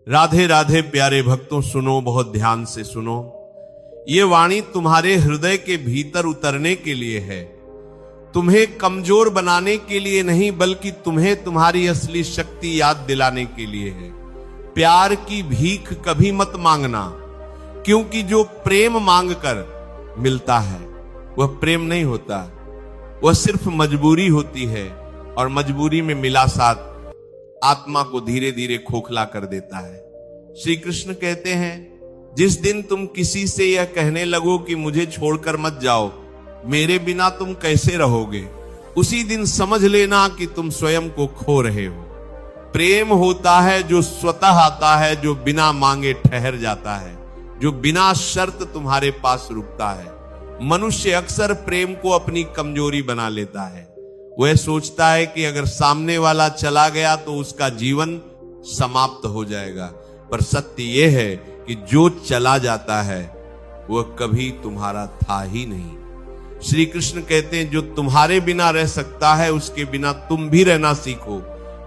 राधे राधे प्यारे भक्तों, सुनो, बहुत ध्यान से सुनो। ये वाणी तुम्हारे हृदय के भीतर उतरने के लिए है, तुम्हें कमजोर बनाने के लिए नहीं, बल्कि तुम्हें तुम्हारी असली शक्ति याद दिलाने के लिए है। प्यार की भीख कभी मत मांगना, क्योंकि जो प्रेम मांगकर मिलता है वह प्रेम नहीं होता, वह सिर्फ मजबूरी होती है, और मजबूरी में मिला साथ आत्मा को धीरे धीरे खोखला कर देता है। श्री कृष्ण कहते हैं, जिस दिन तुम किसी से यह कहने लगो कि मुझे छोड़कर मत जाओ, मेरे बिना तुम कैसे रहोगे, उसी दिन समझ लेना कि तुम स्वयं को खो रहे हो। प्रेम होता है जो स्वतः आता है, जो बिना मांगे ठहर जाता है, जो बिना शर्त तुम्हारे पास रुकता है। मनुष्य अक्सर प्रेम को अपनी कमजोरी बना लेता है। वह सोचता है कि अगर सामने वाला चला गया तो उसका जीवन समाप्त हो जाएगा, पर सत्य यह है कि जो चला जाता है वह कभी तुम्हारा था ही नहीं। श्री कृष्ण कहते हैं, जो तुम्हारे बिना रह सकता है उसके बिना तुम भी रहना सीखो,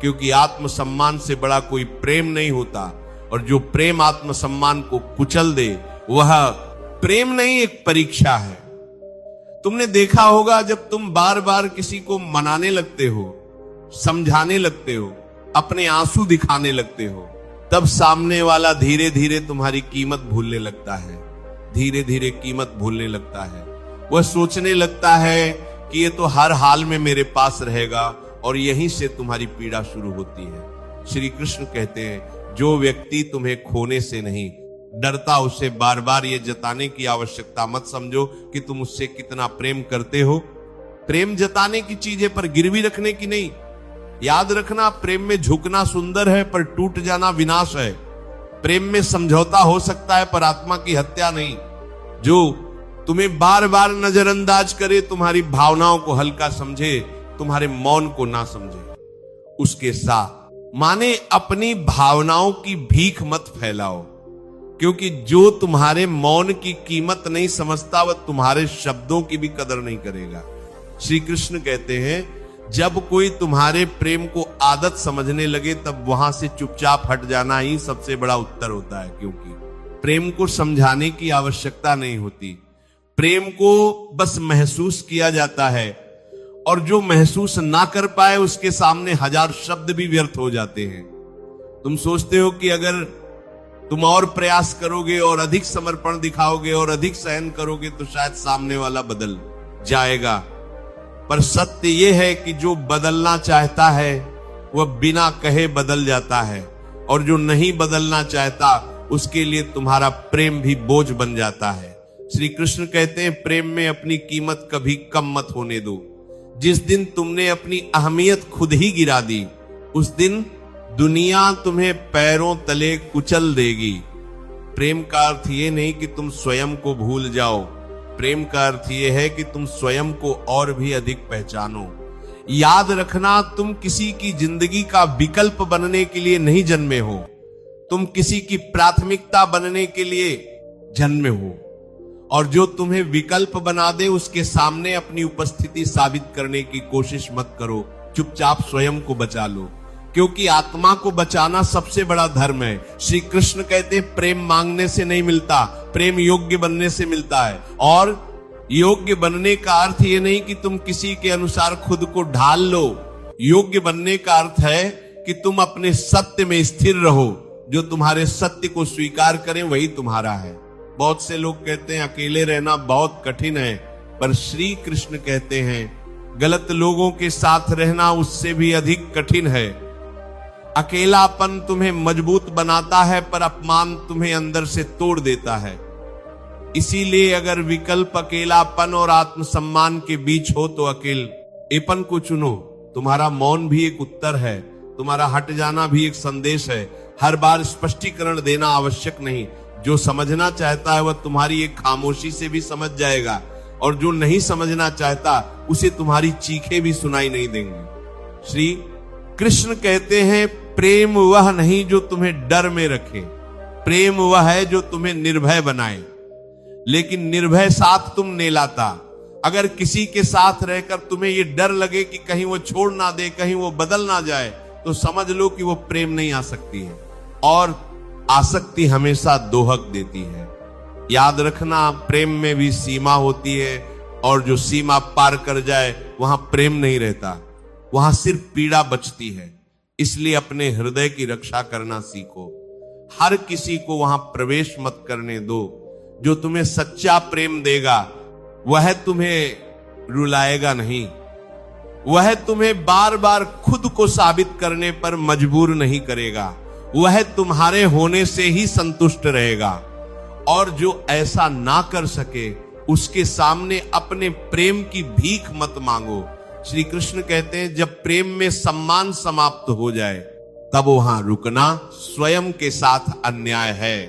क्योंकि आत्मसम्मान से बड़ा कोई प्रेम नहीं होता, और जो प्रेम आत्मसम्मान को कुचल दे वह प्रेम नहीं, एक परीक्षा है। तुमने देखा होगा, जब तुम बार बार किसी को मनाने लगते हो, समझाने लगते हो, अपने आंसू दिखाने लगते हो, तब सामने वाला धीरे धीरे तुम्हारी कीमत भूलने लगता है, धीरे धीरे कीमत भूलने लगता है। वह सोचने लगता है कि ये तो हर हाल में मेरे पास रहेगा, और यहीं से तुम्हारी पीड़ा शुरू होती है। श्री कृष्ण कहते हैं, जो व्यक्ति तुम्हें खोने से नहीं डरता, उसे बार बार ये जताने की आवश्यकता मत समझो कि तुम उससे कितना प्रेम करते हो। प्रेम जताने की चीजें पर गिरवी रखने की नहीं। याद रखना, प्रेम में झुकना सुंदर है, पर टूट जाना विनाश है। प्रेम में समझौता हो सकता है, पर आत्मा की हत्या नहीं। जो तुम्हें बार बार नजरअंदाज करे, तुम्हारी भावनाओं को हल्का समझे, तुम्हारे मौन को ना समझे, उसके साथ माने अपनी भावनाओं की भीख मत फैलाओ, क्योंकि जो तुम्हारे मौन की कीमत नहीं समझता, वह तुम्हारे शब्दों की भी कदर नहीं करेगा। श्री कृष्ण कहते हैं, जब कोई तुम्हारे प्रेम को आदत समझने लगे, तब वहां से चुपचाप हट जाना ही सबसे बड़ा उत्तर होता है, क्योंकि प्रेम को समझाने की आवश्यकता नहीं होती। प्रेम को बस महसूस किया जाता है, और जो महसूस ना कर पाए उसके सामने हजार शब्द भी व्यर्थ हो जाते हैं। तुम सोचते हो कि अगर तुम और प्रयास करोगे और अधिक समर्पण दिखाओगे और अधिक सहन करोगे तो शायद सामने वाला बदल जाएगा, पर सत्य यह है कि जो बदलना चाहता है वह बिना कहे बदल जाता है, और जो नहीं बदलना चाहता उसके लिए तुम्हारा प्रेम भी बोझ बन जाता है। श्री कृष्ण कहते हैं, प्रेम में अपनी कीमत कभी कम मत होने दो। जिस दिन तुमने अपनी अहमियत खुद ही गिरा दी, उस दिन दुनिया तुम्हें पैरों तले कुचल देगी। प्रेम का अर्थ ये नहीं कि तुम स्वयं को भूल जाओ, प्रेम का अर्थ ये है कि तुम स्वयं को और भी अधिक पहचानो। याद रखना, तुम किसी की जिंदगी का विकल्प बनने के लिए नहीं जन्मे हो, तुम किसी की प्राथमिकता बनने के लिए जन्मे हो, और जो तुम्हें विकल्प बना दे उसके सामने अपनी उपस्थिति साबित करने की कोशिश मत करो। चुपचाप स्वयं को बचा लो, क्योंकि आत्मा को बचाना सबसे बड़ा धर्म है। श्री कृष्ण कहते हैं, प्रेम मांगने से नहीं मिलता, प्रेम योग्य बनने से मिलता है। और योग्य बनने का अर्थ ये नहीं कि तुम किसी के अनुसार खुद को ढाल लो। योग्य बनने का अर्थ है कि तुम अपने सत्य में स्थिर रहो। जो तुम्हारे सत्य को स्वीकार करें वही तुम्हारा है। बहुत से लोग कहते हैं अकेले रहना बहुत कठिन है, पर श्री कृष्ण कहते हैं, गलत लोगों के साथ रहना उससे भी अधिक कठिन है। अकेलापन तुम्हें मजबूत बनाता है, पर अपमान तुम्हें अंदर से तोड़ देता है। इसीलिए अगर विकल्प अकेलापन और आत्मसम्मान के बीच हो तो अकेलेपन को चुनो। तुम्हारा मौन भी एक उत्तर है, तुम्हारा हट जाना भी एक संदेश है। हर बार स्पष्टीकरण देना आवश्यक नहीं। जो समझना चाहता है वह तुम्हारी एक खामोशी से भी समझ जाएगा, और जो नहीं समझना चाहता उसे तुम्हारी चीखें भी सुनाई नहीं देंगी। श्री कृष्ण कहते हैं, प्रेम वह नहीं जो तुम्हें डर में रखे, प्रेम वह है जो तुम्हें निर्भय बनाए। लेकिन निर्भय साथ तुम नहीं लाता। अगर किसी के साथ रहकर तुम्हें यह डर लगे कि कहीं वो छोड़ ना दे, कहीं वो बदल ना जाए, तो समझ लो कि वो प्रेम नहीं आ सकती है। और आसक्ति हमेशा दोहक देती है। याद रखना, प्रेम में भी सीमा होती है, और जो सीमा पार कर जाए वहां प्रेम नहीं रहता, वहां सिर्फ पीड़ा बचती है। इसलिए अपने हृदय की रक्षा करना सीखो। हर किसी को वहां प्रवेश मत करने दो। जो तुम्हें सच्चा प्रेम देगा वह तुम्हें रुलाएगा नहीं, वह तुम्हें बार बार खुद को साबित करने पर मजबूर नहीं करेगा, वह तुम्हारे होने से ही संतुष्ट रहेगा। और जो ऐसा ना कर सके उसके सामने अपने प्रेम की भीख मत मांगो। श्री कृष्ण कहते हैं जब प्रेम में सम्मान समाप्त हो जाए तब वहां रुकना स्वयं के साथ अन्याय है,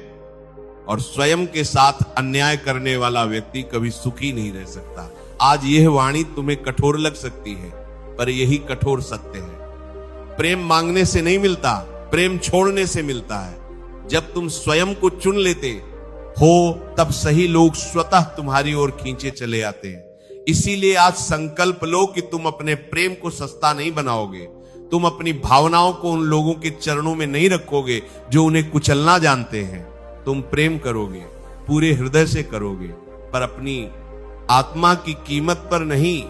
और स्वयं के साथ अन्याय करने वाला व्यक्ति कभी सुखी नहीं रह सकता। आज यह वाणी तुम्हें कठोर लग सकती है, पर यही कठोर सत्य है। प्रेम मांगने से नहीं मिलता, प्रेम छोड़ने से मिलता है। जब तुम स्वयं को चुन लेते हो तब सही लोग स्वतः तुम्हारी ओर खींचे चले आते हैं। इसीलिए आज संकल्प लो कि तुम अपने प्रेम को सस्ता नहीं बनाओगे, तुम अपनी भावनाओं को उन लोगों के चरणों में नहीं रखोगे जो उन्हें कुचलना जानते हैं। तुम प्रेम करोगे, पूरे हृदय से करोगे, पर अपनी आत्मा की कीमत पर नहीं।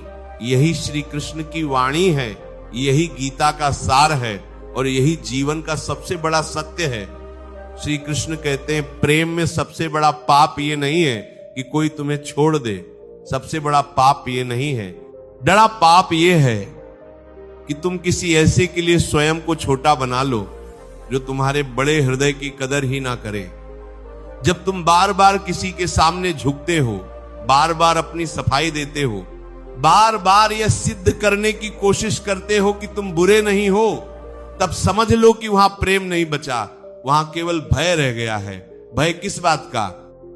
यही श्री कृष्ण की वाणी है, यही गीता का सार है, और यही जीवन का सबसे बड़ा सत्य है। श्री कृष्ण कहते हैं प्रेम में सबसे बड़ा पाप ये नहीं है कि कोई तुम्हें छोड़ दे, सबसे बड़ा पाप ये नहीं है, बड़ा पाप ये है कि तुम किसी ऐसे के लिए स्वयं को छोटा बना लो जो तुम्हारे बड़े हृदय की कदर ही ना करे। जब तुम बार बार किसी के सामने झुकते हो, बार बार अपनी सफाई देते हो, बार बार यह सिद्ध करने की कोशिश करते हो कि तुम बुरे नहीं हो, तब समझ लो कि वहां प्रेम नहीं बचा, वहां केवल भय रह गया है। भय किस बात का?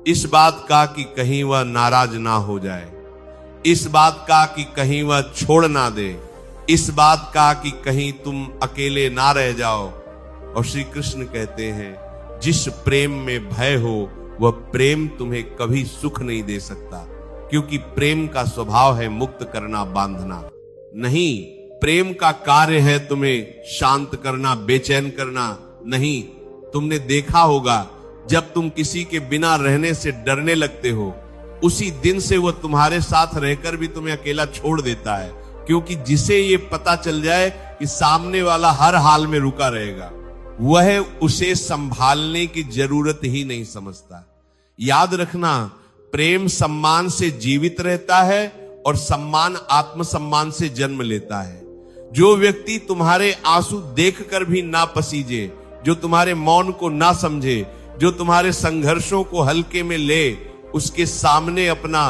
इस बात का कि कहीं वह नाराज ना हो जाए, इस बात का कि कहीं वह छोड़ ना दे, इस बात का कि कहीं तुम अकेले ना रह जाओ। और श्री कृष्ण कहते हैं जिस प्रेम में भय हो वह प्रेम तुम्हें कभी सुख नहीं दे सकता, क्योंकि प्रेम का स्वभाव है मुक्त करना, बांधना नहीं। प्रेम का कार्य है तुम्हें शांत करना, बेचैन करना नहीं। तुमने देखा होगा जब तुम किसी के बिना रहने से डरने लगते हो, उसी दिन से वह तुम्हारे साथ रहकर भी तुम्हें अकेला छोड़ देता है, क्योंकि जिसे ये पता चल जाए कि सामने वाला हर हाल में रुका रहेगा, वह उसे संभालने की जरूरत ही नहीं समझता। याद रखना, प्रेम सम्मान से जीवित रहता है और सम्मान आत्मसम्मान से जन्म लेता है। जो व्यक्ति तुम्हारे आंसू देखकर भी ना पसीजे, जो तुम्हारे मौन को ना समझे, जो तुम्हारे संघर्षों को हल्के में ले, उसके सामने अपना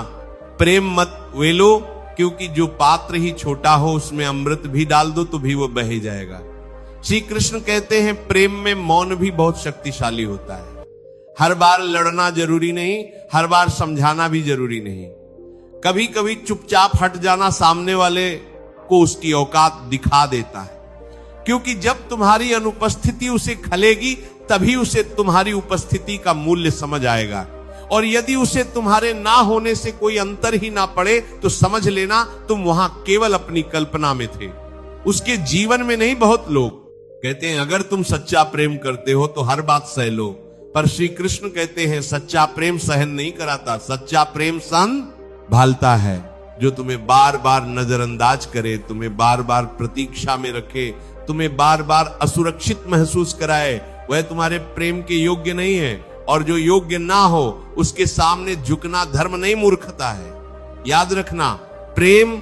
प्रेम मत वेलो, क्योंकि जो पात्र ही छोटा हो उसमें अमृत भी डाल दो तो भी वो बह ही जाएगा। श्री कृष्ण कहते हैं प्रेम में मौन भी बहुत शक्तिशाली होता है। हर बार लड़ना जरूरी नहीं, हर बार समझाना भी जरूरी नहीं। कभी कभी चुपचाप हट जाना सामने वाले को उसकी औकात दिखा देता है, क्योंकि जब तुम्हारी अनुपस्थिति उसे खलेगी तभी उसे तुम्हारी उपस्थिति का मूल्य समझ आएगा। और यदि उसे तुम्हारे ना होने से कोई अंतर ही ना पड़े तो समझ लेना तुम वहां केवल अपनी कल्पना में थे, उसके जीवन में नहीं। बहुत लोग कहते हैं अगर तुम सच्चा प्रेम करते हो तो हर बात सह लो, पर श्री कृष्ण कहते हैं सच्चा प्रेम सहन नहीं कराता, सच्चा प्रेम संभालता है। जो तुम्हें बार बार नजरअंदाज करे, तुम्हें बार बार प्रतीक्षा में रखे, तुम्हें बार बार असुरक्षित महसूस कराए, वह तुम्हारे प्रेम के योग्य नहीं है। और जो योग्य ना हो उसके सामने झुकना धर्म नहीं, मूर्खता है। याद रखना, प्रेम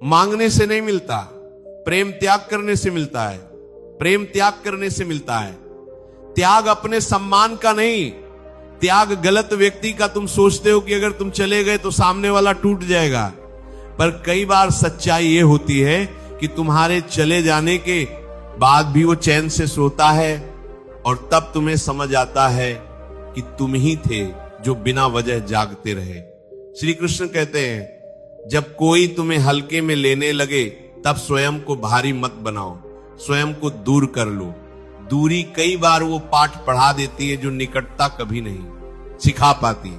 मांगने से नहीं मिलता, प्रेम त्याग करने से मिलता है। प्रेम त्याग करने से मिलता है। त्याग अपने सम्मान का नहीं, त्याग गलत व्यक्ति का। तुम सोचते हो कि अगर तुम चले गए तो सामने वाला टूट जाएगा, पर कई बार सच्चाई ये होती है कि तुम्हारे चले जाने के बाद भी वो चैन से सोता है, और तब तुम्हें समझ आता है कि तुम ही थे जो बिना वजह जागते रहे। श्री कृष्ण कहते हैं जब कोई तुम्हें हल्के में लेने लगे तब स्वयं को भारी मत बनाओ, स्वयं को दूर कर लो। दूरी कई बार वो पाठ पढ़ा देती है जो निकटता कभी नहीं सिखा पाती।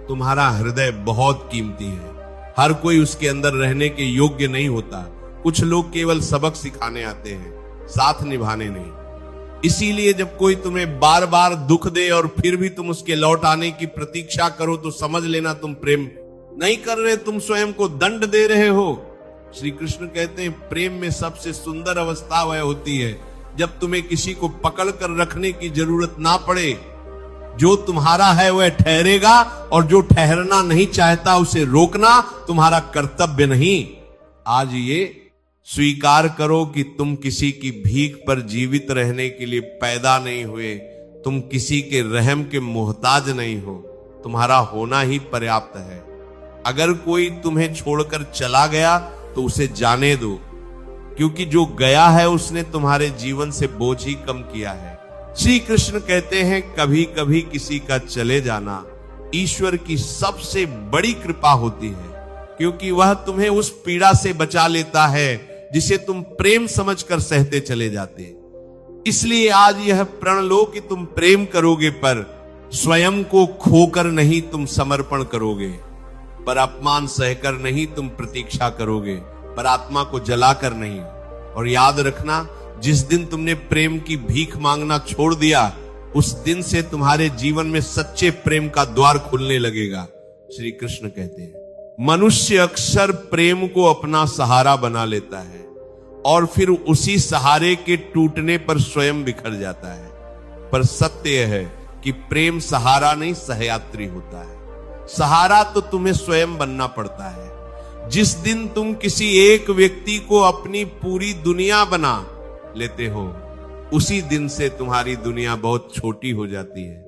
तुम्हारा हृदय बहुत कीमती है, हर कोई उसके अंदर रहने के योग्य नहीं होता। कुछ लोग केवल सबक सिखाने आते हैं, साथ निभाने नहीं। इसीलिए जब कोई तुम्हें बार बार दुख दे और फिर भी तुम उसके लौट आने की प्रतीक्षा करो तो समझ लेना तुम प्रेम नहीं कर रहे, तुम स्वयं को दंड दे रहे हो। श्री कृष्ण कहते हैं प्रेम में सबसे सुंदर अवस्था वह होती है जब तुम्हें किसी को पकड़ कर रखने की जरूरत ना पड़े। जो तुम्हारा है वह ठहरेगा और जो ठहरना नहीं चाहता उसे रोकना तुम्हारा कर्तव्य नहीं। आज ये स्वीकार करो कि तुम किसी की भीख पर जीवित रहने के लिए पैदा नहीं हुए, तुम किसी के रहम के मोहताज नहीं हो, तुम्हारा होना ही पर्याप्त है। अगर कोई तुम्हें छोड़कर चला गया तो उसे जाने दो, क्योंकि जो गया है उसने तुम्हारे जीवन से बोझ ही कम किया है। श्री कृष्ण कहते हैं कभी कभी किसी का चले जाना ईश्वर की सबसे बड़ी कृपा होती है, क्योंकि वह तुम्हें उस पीड़ा से बचा लेता है जिसे तुम प्रेम समझकर सहते चले जाते। इसलिए आज यह प्रण लो कि तुम प्रेम करोगे पर स्वयं को खोकर नहीं तुम समर्पण करोगे, पर अपमान सहकर नहीं तुम प्रतीक्षा करोगे, पर आत्मा को जलाकर नहीं। और याद रखना, जिस दिन तुमने प्रेम की भीख मांगना छोड़ दिया उस दिन से तुम्हारे जीवन में सच्चे प्रेम का द्वार खुलने लगेगा। श्री कृष्ण कहते हैं मनुष्य अक्सर प्रेम को अपना सहारा बना लेता है और फिर उसी सहारे के टूटने पर स्वयं बिखर जाता है। पर सत्य यह है कि प्रेम सहारा नहीं सहयात्री होता है। सहारा तो तुम्हें स्वयं बनना पड़ता है। जिस दिन तुम किसी एक व्यक्ति को अपनी पूरी दुनिया बना लेते हो उसी दिन से तुम्हारी दुनिया बहुत छोटी हो जाती है।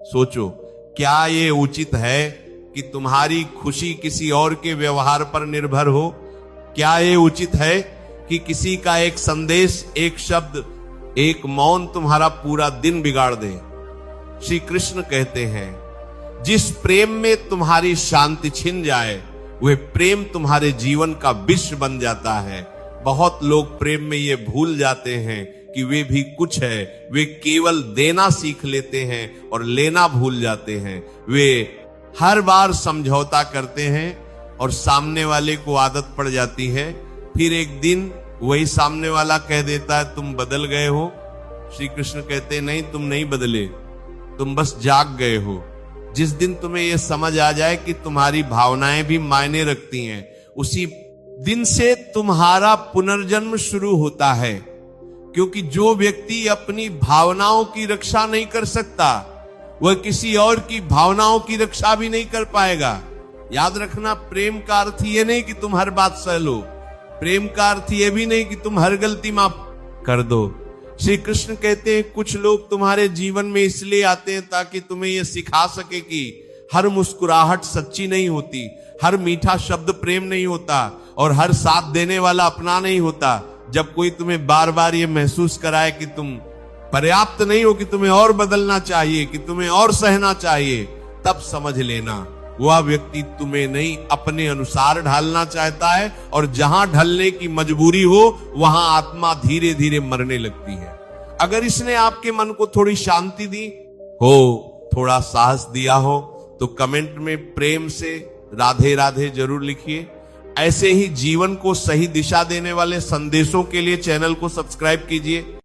सोचो, क्या ये उचित है कि तुम्हारी खुशी किसी और के व्यवहार पर निर्भर हो? क्या ये उचित है कि किसी का एक संदेश, एक शब्द, एक मौन तुम्हारा पूरा दिन बिगाड़ दे? श्री कृष्ण कहते हैं जिस प्रेम में तुम्हारी शांति छिन जाए वह प्रेम तुम्हारे जीवन का विष बन जाता है। बहुत लोग प्रेम में ये भूल जाते हैं कि वे भी कुछ है, वे केवल देना सीख लेते हैं और लेना भूल जाते हैं। वे हर बार समझौता करते हैं और सामने वाले को आदत पड़ जाती है, फिर एक दिन वही सामने वाला कह देता है तुम बदल गए हो। श्री कृष्ण कहते हैं नहीं, तुम नहीं बदले, तुम बस जाग गए हो। जिस दिन तुम्हें यह समझ आ जाए कि तुम्हारी भावनाएं भी मायने रखती हैं, उसी दिन से तुम्हारा पुनर्जन्म शुरू होता है। क्योंकि जो व्यक्ति अपनी भावनाओं की रक्षा नहीं कर सकता वह किसी और की भावनाओं की रक्षा भी नहीं कर पाएगा। याद रखना, प्रेम का अर्थ ये नहीं कि तुम हर बात सह लो, प्रेम का अर्थ ये भी नहीं कि तुम हर गलती माफ कर दो। श्री कृष्ण कहते हैं कुछ लोग तुम्हारे जीवन में इसलिए आते हैं ताकि तुम्हें यह सिखा सके कि हर मुस्कुराहट सच्ची नहीं होती, हर मीठा शब्द प्रेम नहीं होता और हर साथ देने वाला अपना नहीं होता। जब कोई तुम्हें बार बार ये महसूस कराए कि तुम पर्याप्त नहीं हो, कि तुम्हें और बदलना चाहिए, कि तुम्हें और सहना चाहिए, तब समझ लेना वह व्यक्ति तुम्हें नहीं अपने अनुसार ढालना चाहता है और जहां ढलने की मजबूरी हो वहां आत्मा धीरे धीरे मरने लगती है। अगर इसने आपके मन को थोड़ी शांति दी हो, थोड़ा साहस दिया हो, तो कमेंट में प्रेम से राधे राधे जरूर लिखिए। ऐसे ही जीवन को सही दिशा देने वाले संदेशों के लिए चैनल को सब्सक्राइब कीजिए।